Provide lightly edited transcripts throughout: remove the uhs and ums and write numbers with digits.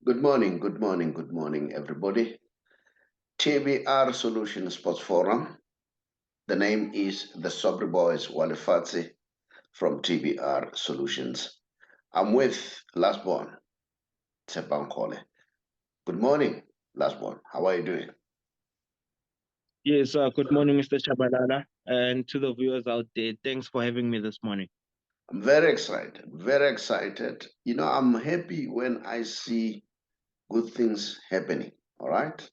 Good morning, good morning, good morning, everybody. TBR Solutions Sports Forum. The name is the Saubrey Boyz Walefatshe from TBR Solutions. I'm with Last Born, Tshepang Kgole. Good morning, Last Born. How are you doing? Yes, good morning, Mr. Shabalala, and to the viewers out there. Thanks for having me this morning. I'm very excited, very excited. I'm happy when I see good things happening, all right?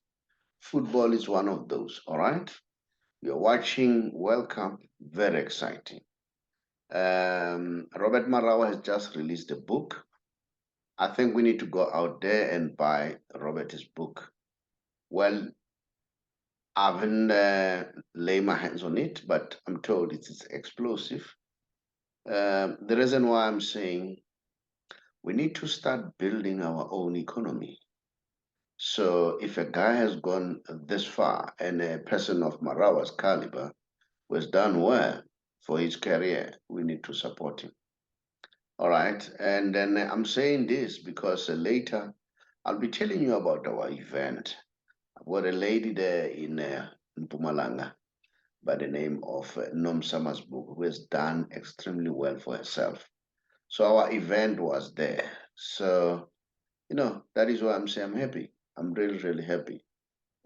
Football is one of those, all right? You're watching World Cup, very exciting. Robert Marawa has just released a book. I think we need to go out there and buy Robert's book. Well, I haven't laid my hands on it, but I'm told it's explosive. The reason why I'm saying we need to start building our own economy. So if a guy has gone this far and a person of Marawa's caliber who has done well for his career, we need to support him. All right. And then I'm saying this because later I'll be telling you about our event. I've got a lady there in Mpumalanga by the name of Nom Samarsburg, who has done extremely well for herself. So our event was there. So, that is why I'm saying I'm happy. I'm really, really happy.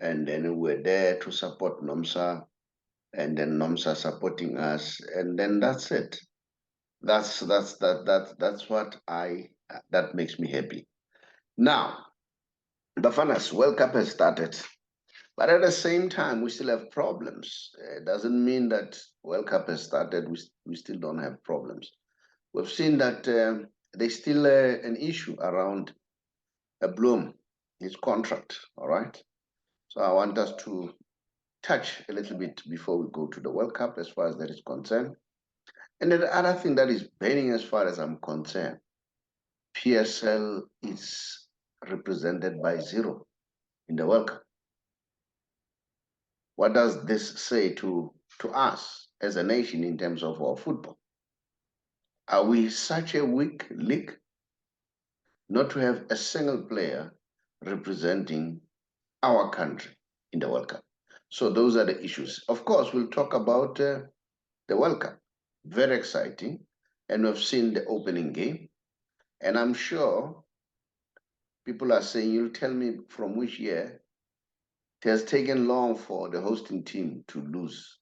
And then we're there to support Nomsa, and then Nomsa supporting us, and then that's it. That's what that makes me happy. Now, Bafanas, World Cup has started, but at the same time, we still have problems. It doesn't mean that World Cup has started, we still don't have problems. We've seen that there's still an issue around Bloem, his contract, all right? So I want us to touch a little bit before we go to the World Cup as far as that is concerned. And then the other thing that is burning as far as I'm concerned, PSL is represented by zero in the World Cup. What does this say to us as a nation in terms of our football? Are we such a weak league not to have a single player representing our country in the World Cup? So those are the issues. Of course, we'll talk about the World Cup. Very exciting. And we've seen the opening game. And I'm sure people are saying, you'll tell me from which year. It has taken long for the hosting team to lose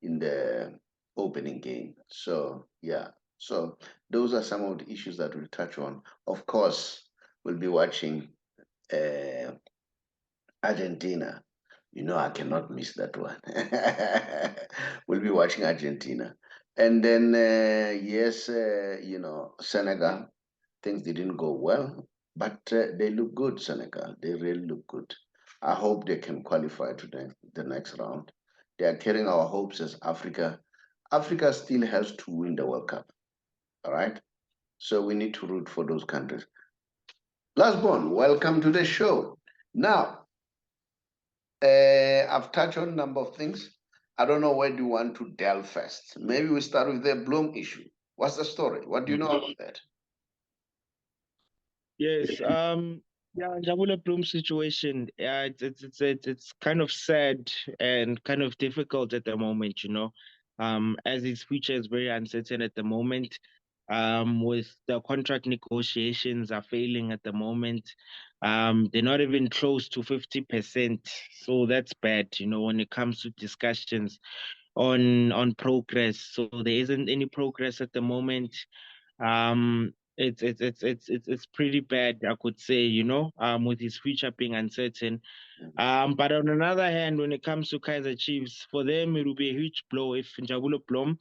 in the opening game. So, yeah. So, those are some of the issues that we'll touch on. Of course, we'll be watching uh, Argentina. I cannot miss that one. We'll be watching Argentina. And then, yes, Senegal, things didn't go well, but they look good, Senegal. They really look good. I hope they can qualify to the next round. They are carrying our hopes as Africa. Africa still has to win the World Cup, all right? So we need to root for those countries. Last one, welcome to the show. Now, I've touched on a number of things. I don't know where do you want to delve first. Maybe we start with the Bloom issue. What's the story? What do you know about that? Yes, yeah, Njabulo Bloem situation. Yeah, it's kind of sad and kind of difficult at the moment, as his future is very uncertain at the moment. With the contract negotiations are failing at the moment. They're not even close to 50%, so that's bad, when it comes to discussions on progress. So there isn't any progress at the moment. It's pretty bad, I could say, with his future being uncertain. But on another hand, when it comes to Kaizer Chiefs, for them it will be a huge blow if Njabulo Bloem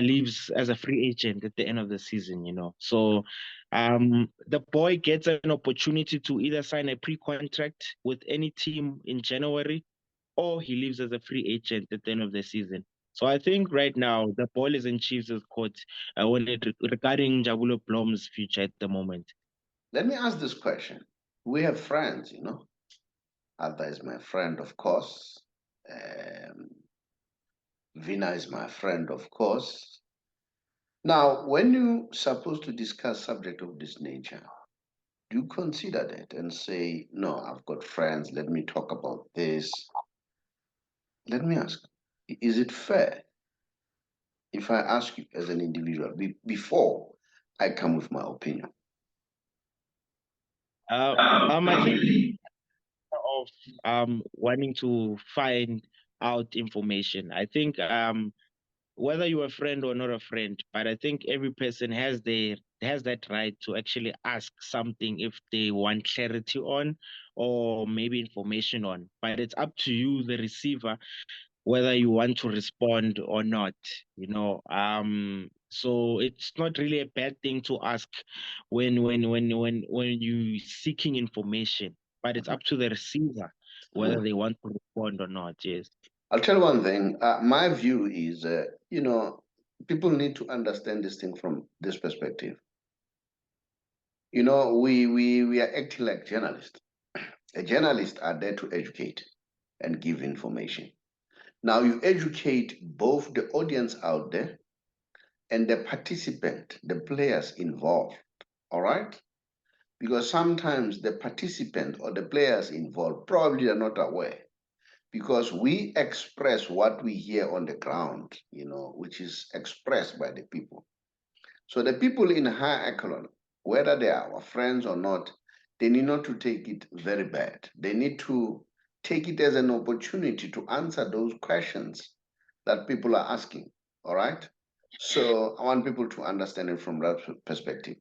leaves as a free agent at the end of the season, So the boy gets an opportunity to either sign a pre-contract with any team in January, or he leaves as a free agent at the end of the season. So I think right now the ball is in Chiefs' court regarding Njabulo Bloem's future at the moment. Let me ask this question. We have friends, Alba is my friend, of course. Um, Vina is my friend, of course. Now, when you supposed to discuss subject of this nature, Do you consider that and say, no, I've got friends, let me talk about this? Let me ask, is it fair if I ask you as an individual before I come with my opinion? I think of wanting to find out information. I think whether you're a friend or not a friend, but I think every person has that right to actually ask something if they want clarity on or maybe information on. But it's up to you, the receiver, whether you want to respond or not, you know. So it's not really a bad thing to ask when you seeking information, but it's up to the receiver whether Mm. they want to respond or not. Yes. I'll tell you one thing. My view is, people need to understand this thing from this perspective. We are acting like journalists. Journalists are there to educate and give information. Now you educate both the audience out there and the participant, the players involved. All right? Because sometimes the participant or the players involved probably are not aware, because we express what we hear on the ground, which is expressed by the people. So the people in high echelon, whether they are our friends or not, they need not to take it very bad. They need to take it as an opportunity to answer those questions that people are asking. All right? So I want people to understand it from that perspective.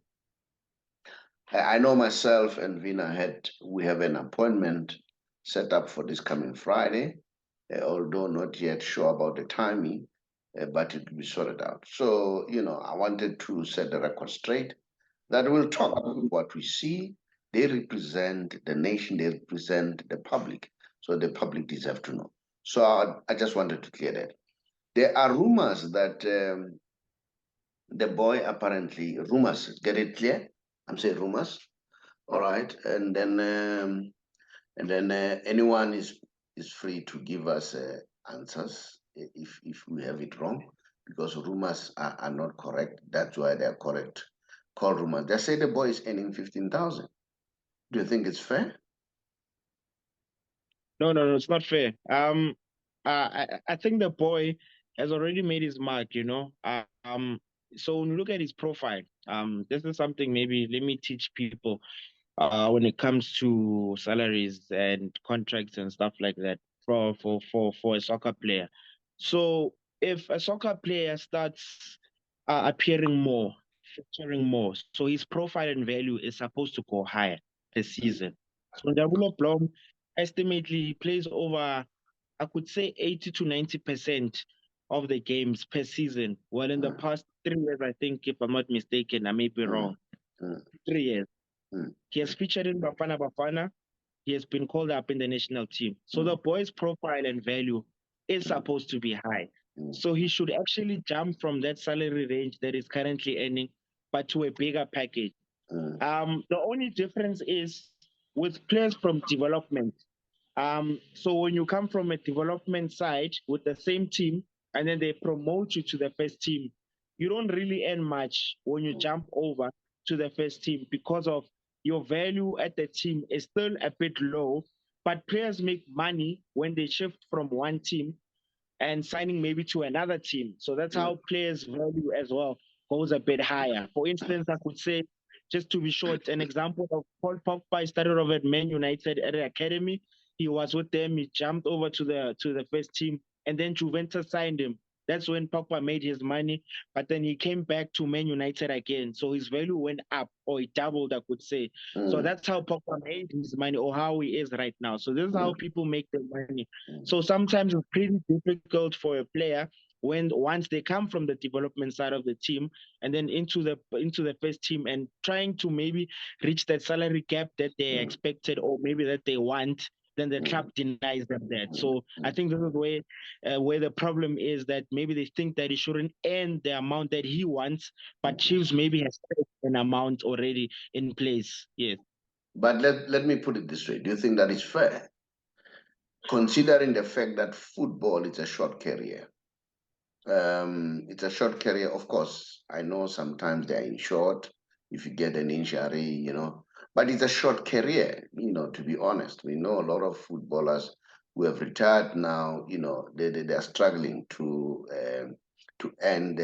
I know myself and Vina we have an appointment set up for this coming Friday, although not yet sure about the timing, but it will be sorted out. So, I wanted to set the record straight that we'll talk about what we see. They represent the nation, they represent the public. So the public deserve to know. So I just wanted to clear that. There are rumors that the boy apparently, rumors, get it clear? I'm saying rumors. All right, and then anyone is free to give us answers if we have it wrong, because rumors are not correct. That's why they're correct. Call rumors. They say the boy is earning 15,000. Do you think it's fair? No, no, no, it's not fair. I think the boy has already made his mark, you know. So when you look at his profile, this is something maybe let me teach people when it comes to salaries and contracts and stuff like that for a soccer player. So if a soccer player starts appearing more, featuring more, so his profile and value is supposed to go higher this season. So Njabulo Bloem estimately he plays over, I could say 80 to 90% of the games per season. Well, in the Mm, past 3 years, I think, if I'm not mistaken, I may be mm, wrong. mm, 3 years. mm, He has featured in Bafana Bafana. He has been called up in the national team. So the mm, boy's profile and value is supposed to be high. mm, So he should actually jump from that salary range that he's currently earning, but to a bigger package. mm, The only difference is with players from development. So when you come from a development side with the same team and then they promote you to the first team, you don't really earn much when you jump over to the first team because of your value at the team is still a bit low. But players make money when they shift from one team and signing maybe to another team. So that's mm, how players' value as well goes a bit higher. For instance, I could say, just to be short, an example of Paul Pogba started off at Man United at the academy. He was with them. He jumped over to the first team, and then Juventus signed him. That's when Pogba made his money, but then he came back to Man United again. So his value went up, or it doubled, I could say. So mm, that's how Pogba made his money, or how he is right now. So this is how mm, people make their money. mm, So sometimes it's pretty difficult for a player when once they come from the development side of the team and then into the first team and trying to maybe reach that salary gap that they mm, expected or maybe that they want, then the club mm, denies them that. mm, So I mm. think this is where the problem is, that maybe they think that he shouldn't earn the amount that he wants, but Chiefs maybe has set an amount already in place. Yes. But let me put it this way. Do you think that is fair? Considering the fact that football is a short career. It's a short career, of course. I know sometimes they're insured if you get an injury, But it's a short career, to be honest. We know a lot of footballers who have retired now, they are struggling to end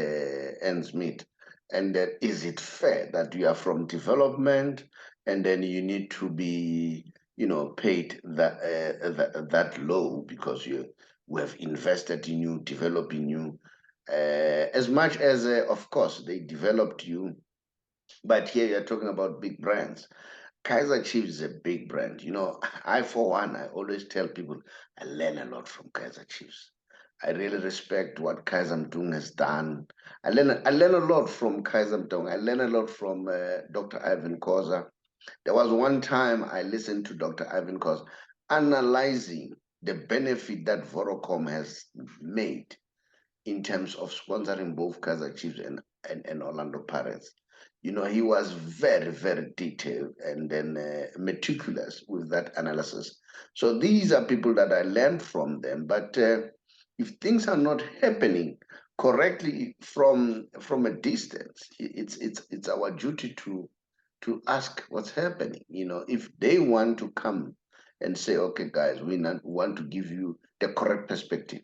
ends meet. And then is it fair that you are from development and then you need to be, paid that low because you have invested in you, developing you, as much as, of course, they developed you. But here you're talking about big brands. Kaiser Chiefs is a big brand. I, for one, I always tell people I learn a lot from Kaiser Chiefs. I really respect what Kaiser Mtung has done. I learn a lot from Kaiser Mtung. I learn a lot from Dr. Ivan Koza. There was one time I listened to Dr. Ivan Koza analyzing the benefit that Vodacom has made in terms of sponsoring both Kaiser Chiefs and Orlando Pirates. He was very, very detailed and then meticulous with that analysis. So these are people that I learned from them. But if things are not happening correctly from a distance, it's our duty to ask what's happening. If they want to come and say, okay, guys, we want to give you the correct perspective.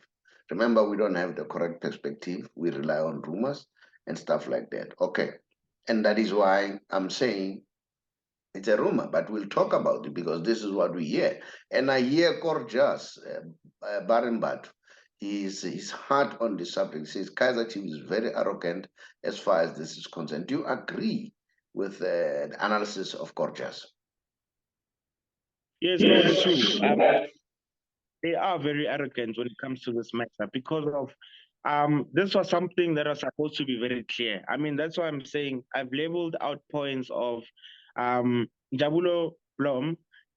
Remember, we don't have the correct perspective. We rely on rumors and stuff like that. Okay. And that is why I'm saying it's a rumor, but we'll talk about it because this is what we hear. And I hear Gorgeous, Barenbatu, he's hard on the subject. He says Kaiser Chiefs is very arrogant as far as this is concerned. Do you agree with the analysis of Gorgeous? Yes, no, it's true. They are very arrogant when it comes to this matter because of this was something that was supposed to be very clear. I mean, that's why I'm saying I've labeled out points of Njabulo Bloem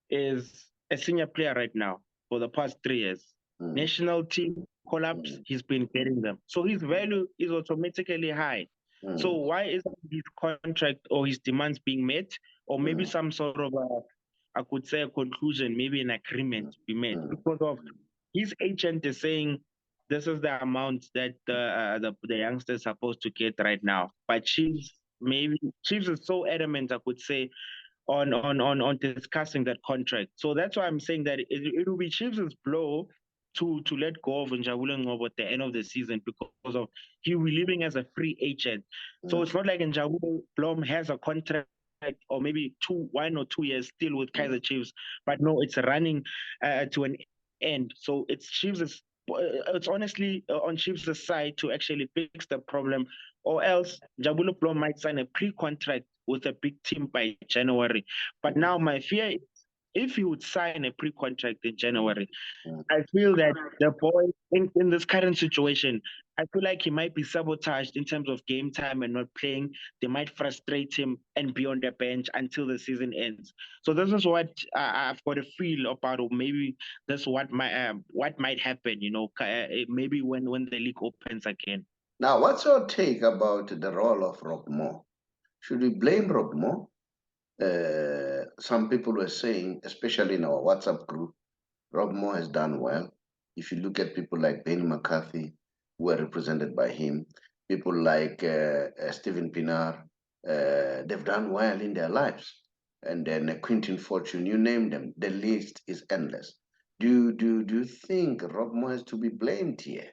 is a senior player right now for the past 3 years. National team collapse, he's been getting them. So his value is automatically high. So why isn't his contract or his demands being met? Or maybe some sort of I could say a conclusion, maybe an agreement be made because of his agent is saying this is the amount that the youngster is supposed to get right now. But Chiefs is so adamant, I could say, on discussing that contract. So that's why I'm saying that it will be Chiefs' blow to let go of Njabulo Bloem at the end of the season because of he will be living as a free agent. So it's not like Njabulo Bloem has a contract or maybe 1 or 2 years still with Kaiser Chiefs, but no, it's running to an end. So it's honestly on Chiefs' side to actually fix the problem, or else Njabulo Bloem might sign a pre-contract with a big team by January. But now my fear is if he would sign a pre-contract in January, I feel that the boy in this current situation, I feel like he might be sabotaged in terms of game time and not playing. They might frustrate him and be on the bench until the season ends. So this is what I've got a feel about, or maybe that's what might happen. Maybe when the league opens again. Now, what's your take about the role of Rob Moore? Should we blame Rob Moore? Some people were saying, especially in our WhatsApp group, Rob Moore has done well. If you look at people like Benny McCarthy, who are represented by him, people like Stephen Pinar, they've done well in their lives. And then Quentin Fortune, you name them, the list is endless. Do you think Rob Moore is to be blamed here?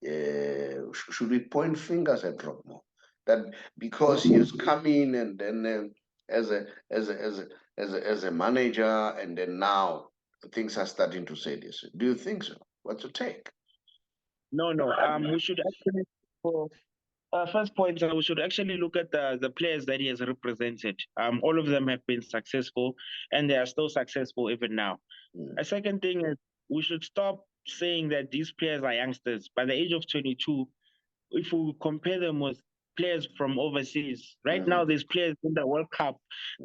Should we point fingers at Rob Moore? That because he has come in and then as a manager, and then now things are starting to say this. Do you think so? What's your take? No. We should actually for first point, we should actually look at the players that he has represented. All of them have been successful, and they are still successful even now. A second thing is we should stop saying that these players are youngsters. By the age of 22, if we compare them with players from overseas, right now there's players in the World Cup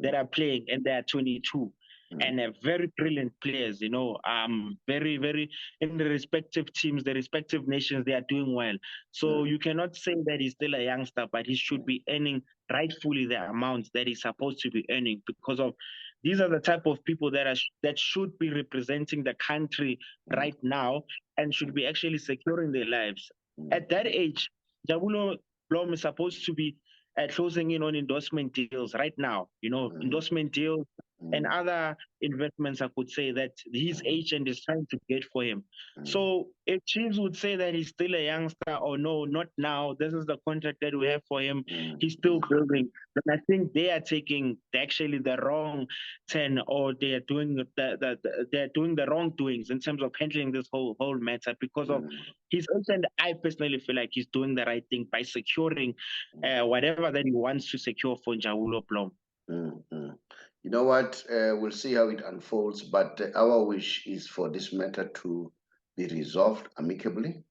that are playing and they are 22 and they're very brilliant players, very, very in the respective teams, the respective nations, they are doing well. So you cannot say that he's still a youngster, but he should be earning rightfully the amount that he's supposed to be earning because of these are the type of people that should be representing the country right now and should be actually securing their lives. At that age, Njabulo Bloem is supposed to be closing in on endorsement deals right now, endorsement deals and other investments, I could say, that his agent is trying to get for him. So if Chiefs would say that he's still a youngster, or no, not now, this is the contract that we have for him, he's still building, then I think they are taking actually the wrong turn, or they are doing they're doing the wrongdoings in terms of handling this whole matter, because of his agent. I personally feel like he's doing the right thing by securing whatever that he wants to secure for Njabulo Bloem. You know what? We'll see how it unfolds, but our wish is for this matter to be resolved amicably.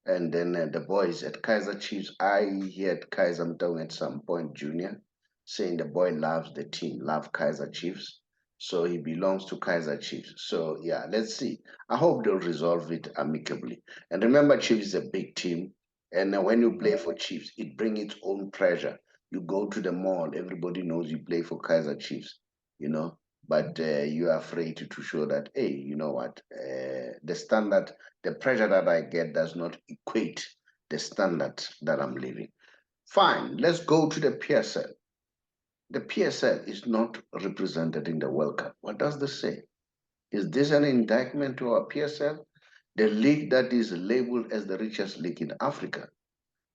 And then the boys at Kaizer Chiefs, I heard Kaizer Mtong at some point, Junior, saying the boy loves the team, love Kaizer Chiefs. So he belongs to Kaizer Chiefs. So yeah, let's see. I hope they'll resolve it amicably. And remember, Chiefs is a big team. And when you play for Chiefs, it brings its own pressure. You go to the mall, everybody knows you play for Kaizer Chiefs, but you are afraid to show that, hey, you know what, the standard, the pressure that I get does not equate the standard that I'm living. Fine, let's go to the PSL. The PSL is not represented in the World Cup. What does this say? Is this an indictment to our PSL? The league that is labeled as the richest league in Africa.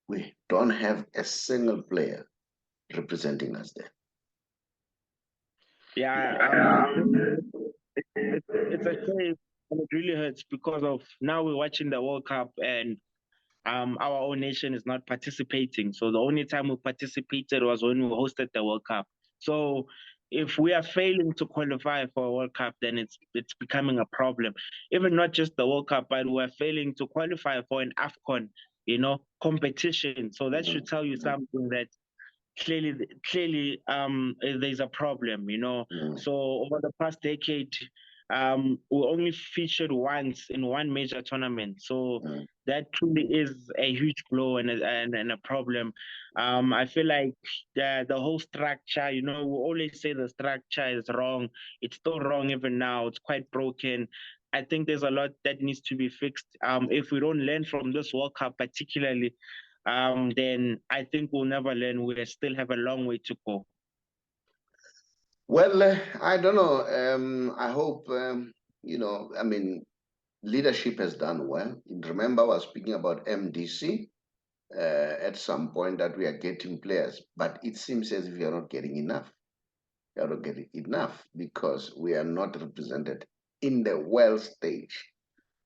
We don't have a single player representing us there. Yeah, it's a shame, and it really hurts, because of now we're watching the World Cup, and our own nation is not participating. So the only time we participated was when we hosted the World Cup. So if we are failing to qualify for a World Cup, then it's becoming a problem. Even not just the World Cup, but we're failing to qualify for an AFCON, competition. So that should tell you something, that clearly there's a problem. So over the past decade, we only featured once in one major tournament. So that truly is a huge blow and a problem. I feel like the whole structure, we always say the structure is wrong. It's still wrong even now. It's quite broken. I think there's a lot that needs to be fixed. If we don't learn from this World Cup particularly, then I think we'll never learn. We still have a long way to go. Well, I don't know. I hope, leadership has done well. Remember, I was speaking about MDC at some point, that we are getting players, but it seems as if we are not getting enough. We are not getting enough because we are not represented in the world stage,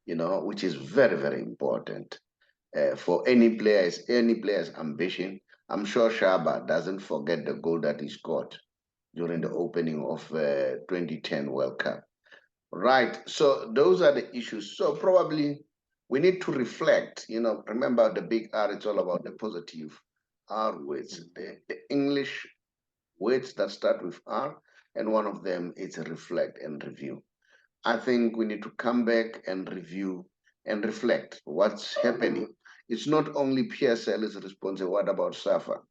which is very, very important for any player's ambition. I'm sure Shaba doesn't forget the goal that he scored during the opening of 2010 World Cup. Right. So those are the issues. So probably we need to reflect. Remember the big R, it's all about the positive R words, the English words that start with R, and one of them is reflect and review. I think we need to come back and review and reflect what's happening. It's not only PSL is responsible. What about SAFA?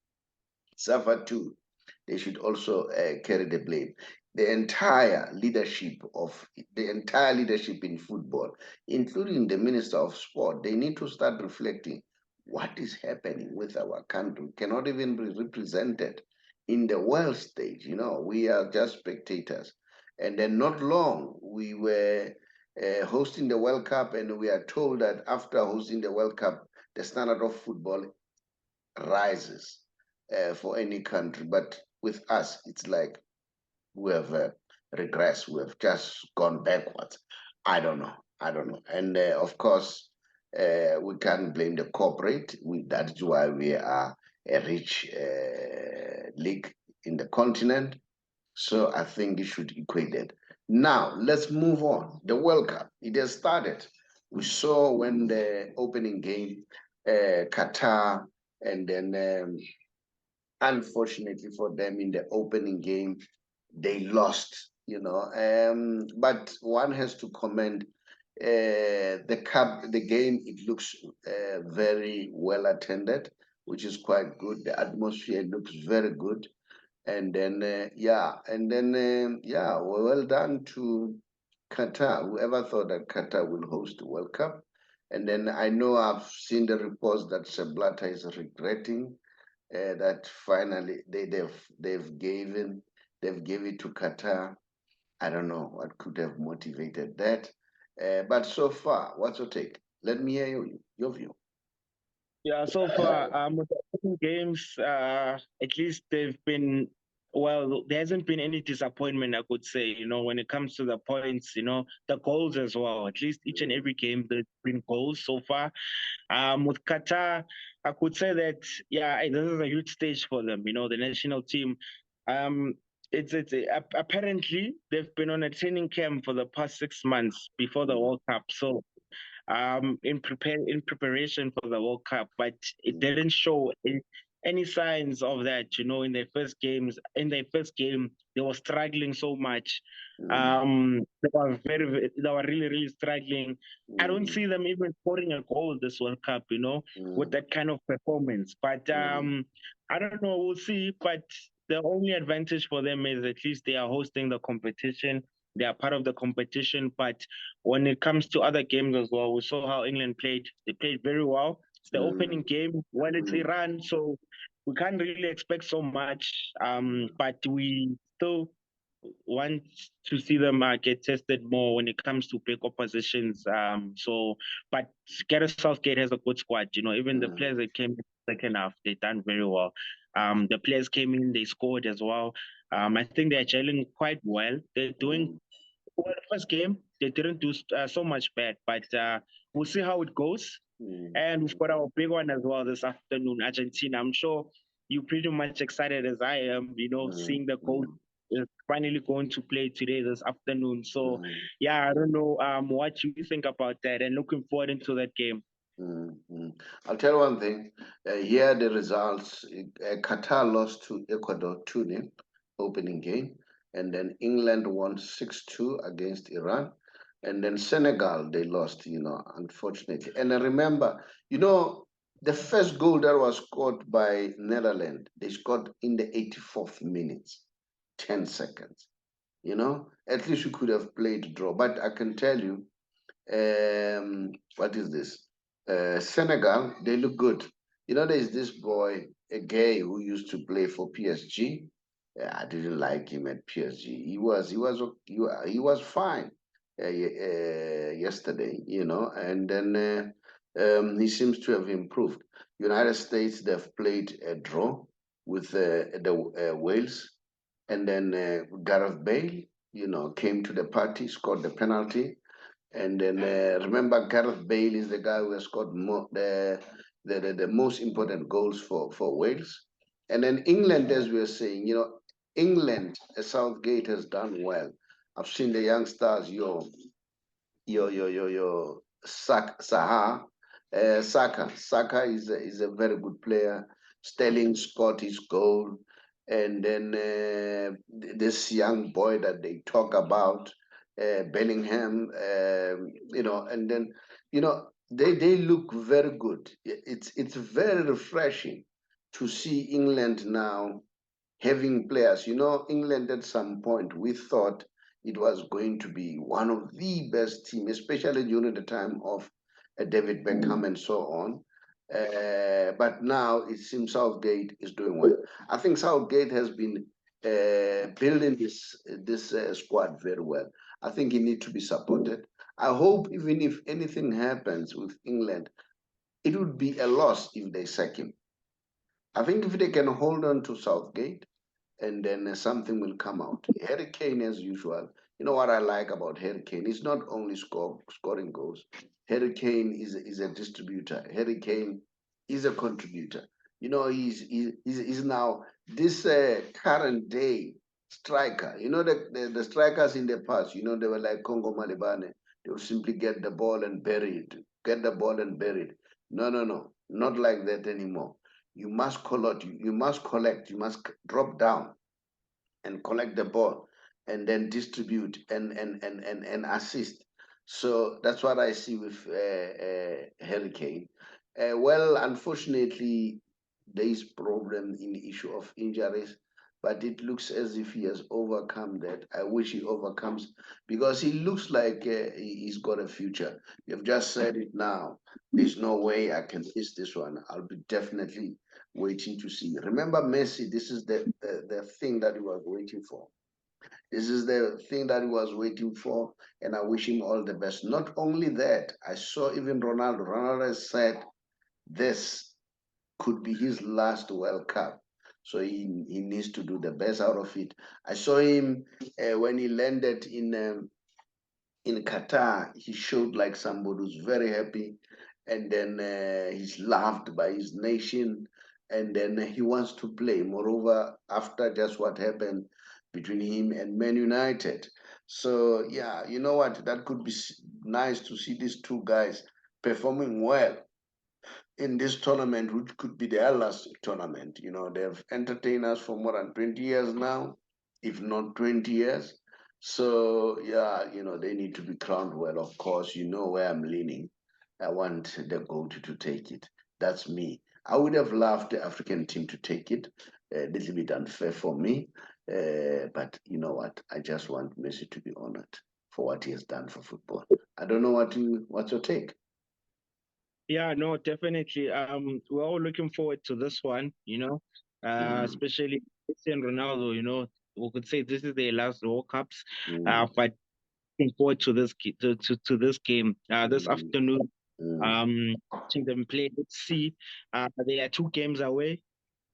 SAFA too. They should also carry the blame. The entire leadership in football, including the Minister of Sport, they need to start reflecting what is happening with our country. We cannot even be represented in the world stage. We are just spectators. And then not long, we were hosting the World Cup, and we are told that after hosting the World Cup, the standard of football rises for any country. But with us, it's like we have regressed. We have just gone backwards. I don't know. And of course, we can't blame the corporate. That's why we are a rich league in the continent. So I think it should equate it. Now, let's move on. The World Cup, it has started. We saw when the opening game, Qatar, and then unfortunately for them in the opening game, they lost, but one has to commend the game. It looks very well attended, which is quite good. The atmosphere looks very good. And then, well done to Qatar. Whoever thought that Qatar will host the World Cup? And then I know I've seen the reports that Sepp Blatter is regretting that finally they've given it to Qatar. I don't know what could have motivated that, but so far, what's your take? Let me hear your view. Yeah, so far, with the opening games, at least they've been, well, there hasn't been any disappointment, I could say, when it comes to the points, the goals as well. At least each and every game, there's been goals so far. With Qatar, I could say that, yeah, this is a huge stage for them, the national team. Um, apparently they've been on a training camp for the past 6 months before the World Cup. So in preparation for the World Cup, but it didn't show any signs of that. In their first games, in their first game, they were struggling so much. They were really, really struggling. I don't see them even scoring a goal this World Cup. With that kind of performance. But I don't know. We'll see. But the only advantage for them is at least they are hosting the competition. They are part of the competition, but when it comes to other games as well, we saw how England played. They played very well. It's the opening game. Well, it's Iran, so we can't really expect so much. But we still want to see them get tested more when it comes to big oppositions. But Gareth Southgate has a good squad. Even the players that came in the second half, they done very well. The players came in, they scored as well. I think they're gelling quite well. They're doing well, the first game, they didn't do so much bad, but we'll see how it goes. And we've got our big one as well this afternoon, Argentina. I'm sure you're pretty much excited as I am, seeing the coach is finally going to play today, this afternoon. So, yeah, I don't know what you think about that and looking forward into that game. I'll tell you one thing. Here are the results. Qatar lost to Ecuador 2-0, opening game. And then England won 6-2 against Iran. And then Senegal, they lost, unfortunately. And I remember, the first goal that was scored by Netherlands, they scored in the 84th minute, 10 seconds. At least we could have played draw. But I can tell you, what is this? Senegal, they look good. There's this boy, a guy who used to play for PSG. I didn't like him at PSG. He was fine yesterday, and then he seems to have improved. United States, they've played a draw with the Wales, and then Gareth Bale, came to the party, scored the penalty. And then remember, Gareth Bale is the guy who has scored the most important goals for Wales. And then England, as we were saying, England, Southgate has done well. I've seen the young stars, your Saka. Saka is a very good player. Sterling scored his goal. And then this young boy that they talk about, Bellingham, and then, they look very good. It's very refreshing to see England now having players. England at some point, we thought it was going to be one of the best teams, especially during the time of David Beckham and so on. But now it seems Southgate is doing well. I think Southgate has been building this squad very well. I think he needs to be supported. I hope even if anything happens with England, it would be a loss if they sack him. I think if they can hold on to Southgate, and then something will come out. Harry Kane, as usual. You know what I like about Harry Kane? He's not only scoring goals. Harry Kane is a distributor. Harry Kane is a contributor. He's now this current day striker. The strikers in the past. They were like Congo Malibane. They would simply get the ball and bury it. Get the ball and bury it. No, not like that anymore. You must collect. You must collect. You must drop down and collect the ball and then distribute and assist. So that's what I see with Harry Kane. Well, unfortunately, there is problem in the issue of injuries, but it looks as if he has overcome that. I wish he overcomes because he looks like he's got a future. You've just said it now. There's no way I can miss this one. I'll be definitely waiting to see. Remember Messi, this is the thing that he was waiting for. This is the thing that he was waiting for, and I wish him all the best. Not only that, I saw even Ronaldo. Ronaldo said this could be his last World Cup. So he needs to do the best out of it. I saw him when he landed in Qatar. He showed like somebody who's very happy, and then he's loved by his nation, and then he wants to play. Moreover, after just what happened between him and Man United. So yeah, you know what? That could be nice to see these two guys performing well in this tournament, which could be their last tournament. You know, they've entertained us for more than 20 years now, if not 20 years. So, yeah, you know, they need to be crowned well. Of course, you know where I'm leaning. I want the GOAT to take it. That's me. I would have loved the African team to take it. A little bit unfair for me. But you know what? I just want Messi to be honored for what he has done for football. I don't know what's your take. Yeah, no, definitely. We're all looking forward to this one, Mm, especially Messi and Ronaldo, we could say this is their last World Cups. mm, But looking forward to this to this game this mm, afternoon. mm. Watching them play. Let's see. They are 2 games away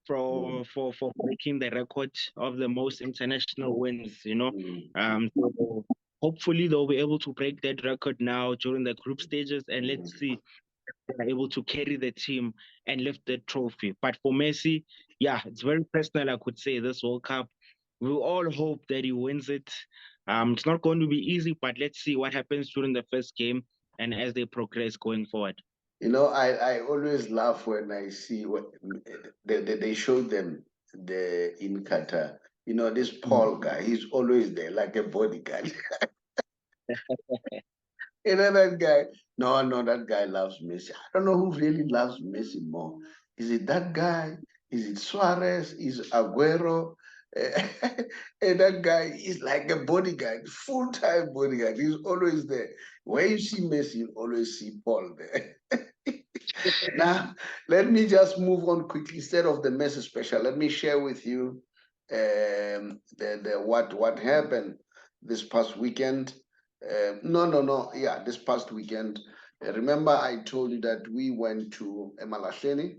Mm, for breaking the record of the most international wins. mm, So hopefully they'll be able to break that record now during the group stages, and let's mm. see if they're able to carry the team and lift the trophy. But for Messi, yeah, it's very personal, I could say, this World Cup. We all hope that he wins it. It's not going to be easy, but let's see what happens during the first game and as they progress going forward. You know, I always laugh when I see what they show them in Qatar. You know, this Paul guy, he's always there like a bodyguard. You know that guy? No, no, that guy loves Messi. I don't know who really loves Messi more. Is it that guy? Is it Suarez? Is it Aguero? And that guy is like a bodyguard, full-time bodyguard. He's always there. Where you see Messi, you always see Paul there. Now, let me just move on quickly. Instead of the Messi special, let me share with you what happened this past weekend. No. Yeah, this past weekend. Remember, I told you that we went to Emalahleni,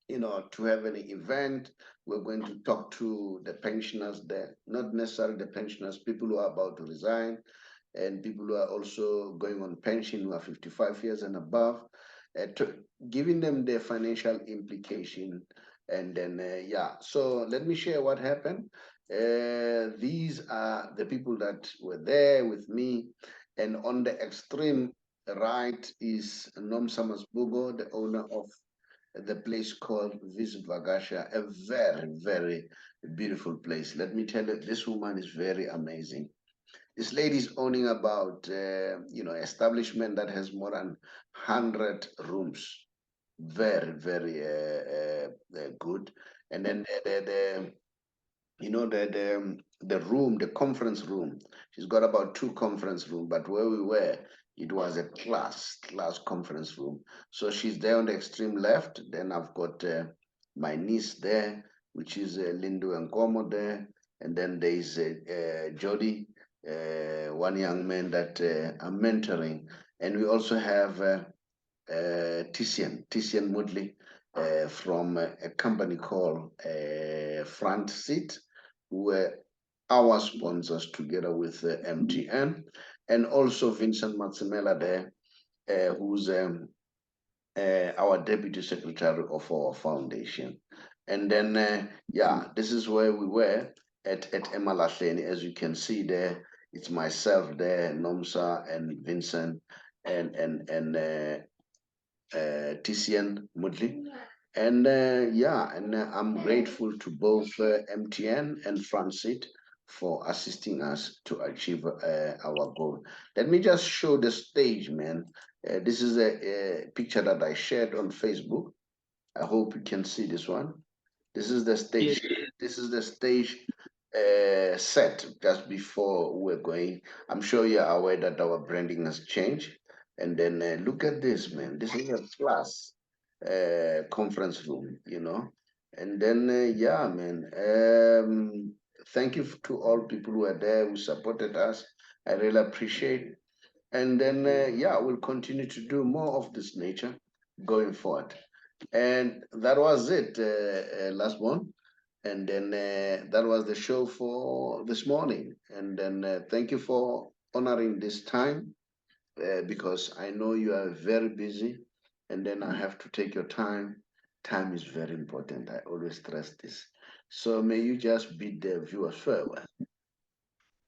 to have an event. We're going to talk to the pensioners there, not necessarily the pensioners, people who are about to resign, and people who are also going on pension who are 55 years and above, to giving them the financial implication. And then, yeah, so let me share what happened. These are the people that were there with me. And on the extreme right is Nomsa Masbugo, the owner of the place called Visit Vagasha, a very, very beautiful place. Let me tell you, this woman is very amazing. This lady is owning about, establishment that has more than 100 rooms. Very, very good. And then the room, the conference room. She's got about 2 conference rooms, but where we were, it was a class conference room. So she's there on the extreme left. Then I've got my niece there, which is Lindu and Nkomo there. And then there's Jody, one young man that I'm mentoring. And we also have Titian Moodley from a company called Front Seat, who were our sponsors together with MTN, and also Vincent Matsimela there, who's our deputy secretary of our foundation. And then, yeah, this is where we were at Emalahleni. As you can see there, it's myself there, Nomsa and Vincent and Tisian Mudli. And yeah, and I'm grateful to both MTN and Francit for assisting us to achieve our goal. Let me just show the stage, man. This is a picture that I shared on Facebook. I hope you can see this one. This is the Yes. stage. This is the stage set just before we're going. I'm sure you're aware that our branding has changed. And then look at this, man. This is a plus. conference room, And then, yeah, man, thank you to all people who are there, who supported us. I really appreciate. And then, yeah, we'll continue to do more of this nature going forward. And that was it, last one. And then that was the show for this morning. And then thank you for honoring this time because I know you are very busy. And then I have to take your time. Time is very important. I always stress this. So may you just bid the viewers farewell.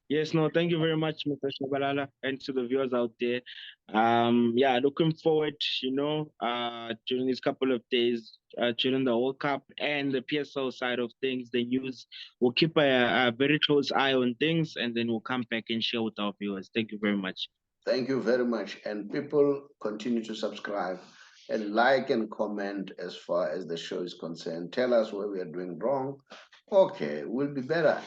Yes, no, thank you very much, Mr. Shabalala, and to the viewers out there. Yeah, looking forward, during these couple of days, during the World Cup and the PSL side of things, the news. We'll keep a very close eye on things, and then we'll come back and share with our viewers. Thank you very much. Thank you very much. And people continue to subscribe and like and comment as far as the show is concerned. Tell us where we are doing wrong. Okay, we'll be better.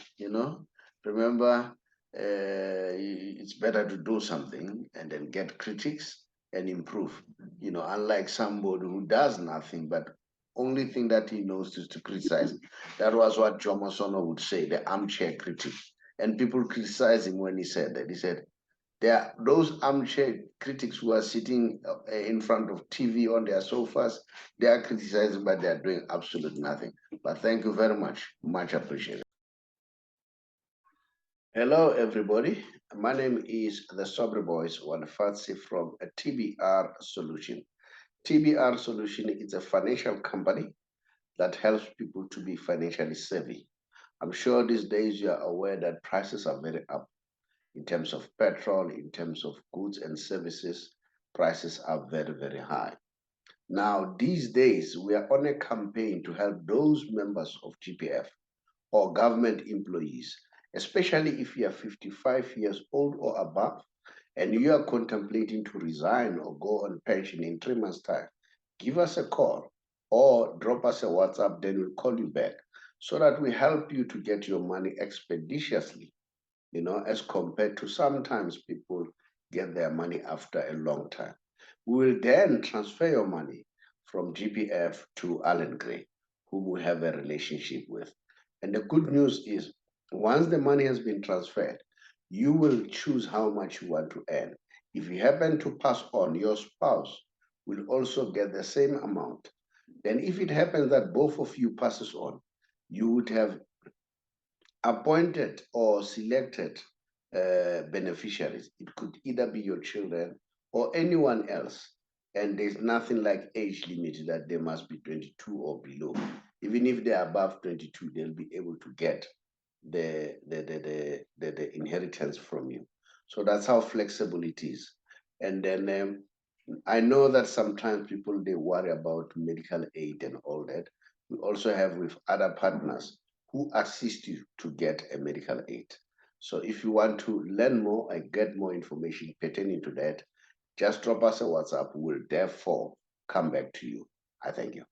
Remember, it's better to do something and then get critics and improve. Unlike somebody who does nothing, but only thing that he knows is to criticize. That was what Jomo Sono would say, the armchair critic. And people criticize him when he said that. He said, there are those armchair critics who are sitting in front of TV on their sofas. They are criticizing, but they are doing absolutely nothing. But thank you very much. Much appreciated. Hello, everybody. My name is the Saubrey Boyz Walefatshe from a TBR Solution. TBR Solution is a financial company that helps people to be financially savvy. I'm sure these days you are aware that prices are very up. In terms of petrol, in terms of goods and services, prices are very, very high. Now, these days, we are on a campaign to help those members of GPF or government employees, especially if you are 55 years old or above, and you are contemplating to resign or go on pension in 3 months' time. Give us a call or drop us a WhatsApp, then we'll call you back so that we help you to get your money expeditiously, as compared to sometimes people get their money after a long time. We will then transfer your money from GPF to Allen Gray, whom we have a relationship with. And the good news is, once the money has been transferred, you will choose how much you want to earn. If you happen to pass on, your spouse will also get the same amount. Then if it happens that both of you passes on, you would have appointed or selected beneficiaries. It could either be your children or anyone else. And there's nothing like age limit that they must be 22 or below. Even if they're above 22, they'll be able to get the inheritance from you. So that's how flexible it is. And then I know that sometimes people, they worry about medical aid and all that. We also have with other partners who assist you to get a medical aid. So if you want to learn more and get more information pertaining to that, just drop us a WhatsApp. We'll therefore come back to you. I thank you.